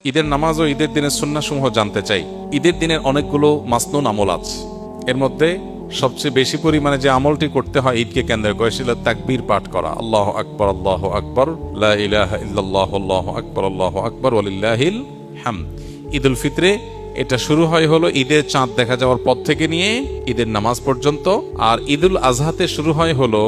ঈদের নামাজ ও ঈদের দিনের সুন্নাহ সমূহ জানতে চাই। ঈদের দিনের অনেকগুলো মাসনুন আমল আছে। এর মধ্যে সবচেয়ে বেশি পরিমাণে যে আমলটি করতে হয় ঈদকে কেন্দ্র করে সেটা তাকবীর পাঠ করা, আল্লাহু আকবার আল্লাহু আকবার, লা ইলাহা ইল্লাল্লাহু আল্লাহু আকবার আল্লাহু আকবার ওয়ালিল্লাহিল হামদ। ঈদুল ফিতরে এটা শুরু হয় হলো ঈদের চাঁদ দেখা যাওয়ার পর থেকে নিয়ে ঈদের নামাজ পর্যন্ত, আর ঈদুল আজহাতে শুরু হয় হলো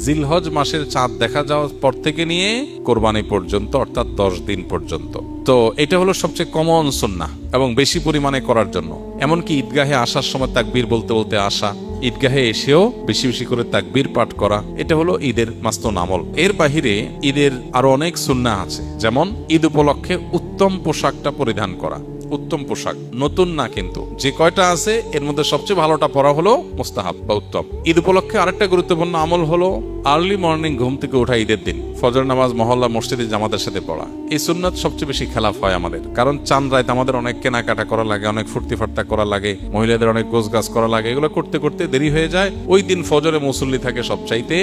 জিলহজ মাসের চাঁদ দেখা যাওয়ার পর থেকে নিয়ে কোরবানি পর্যন্ত, অর্থাৎ 10 দিন পর্যন্ত। তো এটা হলো সবচেয়ে কমন সুন্নাহ এবং বেশি পরিমাণে করার জন্য। এমনকি ঈদগাহে আসার সময় তাকবীর বলতে বলতে আসা, ঈদগাহে এসেও বেশি বেশি করে তাকবীর পাঠ করা, এটা হলো ঈদের মাসনুন আমল। এর বাহিরে ঈদের আরো অনেক সুন্নাহ আছে, যেমন ঈদ উপলক্ষে উত্তম পোশাকটা পরিধান করা। উত্তম পোশাক নতুন না, কিন্তু যে কয়টা আছে এর মধ্যে সবচেয়ে ভালোটা পরা হলো মুস্তাহাব বা উত্তম। ঈদ উপলক্ষে আরেকটা গুরুত্বপূর্ণ আমল হলো আর্লি মর্নিং ঘুম থেকে ওঠা ঈদের দিন, ফজর নামাজ মহল্লা মসজিদে জামাতের সাথে পড়া। এই সুন্নাত সবচেয়ে বেশি খেলাফ হয় আমাদের, কারণ চাঁদ রাত আমাদের অনেক কেনাকাটা করা লাগে, অনেক ফুর্তি ফার্তা করা লাগে, মহিলাদের অনেক গোছগাছ করা লাগে। এগুলো করতে করতে দেরি হয়ে যায়। ওই দিন ফজরে মুসল্লি থাকে সবচাইতে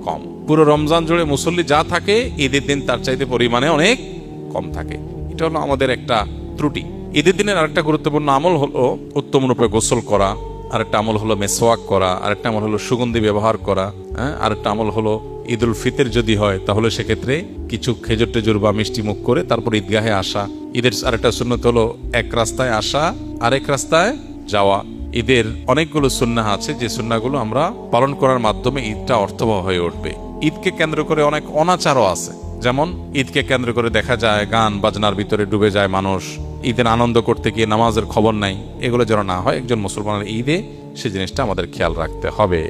কম। পুরো রমজান জুড়ে মুসল্লি যা থাকে ঈদের দিন তার চাইতে পরিমাণে অনেক কম থাকে। এটা হলো আমাদের একটা ত্রুটি। ঈদের দিনের আরেকটা গুরুত্বপূর্ণ আমল হলো উত্তম রূপে গোসল করা, আরেকটা আমল হলো মেসওয়াক করা, আরেকটা আমল হলো সুগন্ধি ব্যবহার করা, আরেকটা আমল হলো ঈদুল ফিতর যদি হয় তাহলে সেক্ষেত্রে কিছু খেজুর টেজুর বা মিষ্টি মুখ করে তারপর ঈদগাহে আসা। ঈদের আরেকটা সুন্নত হলো এক রাস্তায় আসা আরেক রাস্তায় যাওয়া। ঈদের অনেকগুলো সুন্নাহ আছে যে সুন্নাহগুলো আমরা পালন করার মাধ্যমে ঈদটা অর্থবহ হয়ে উঠবে। ঈদকে কেন্দ্র করে অনেক অনাচারও আছে, যেমন ঈদকে কেন্দ্র করে দেখা যায় গান বাজনার ভিতরে ডুবে যায় মানুষ, ঈদের আনন্দ করতে গিয়ে নামাজের খবর নাই। এগুলো যেন না হয় একজন মুসলমানের ঈদে, সে জিনিসটা আমাদের খেয়াল রাখতে হবে।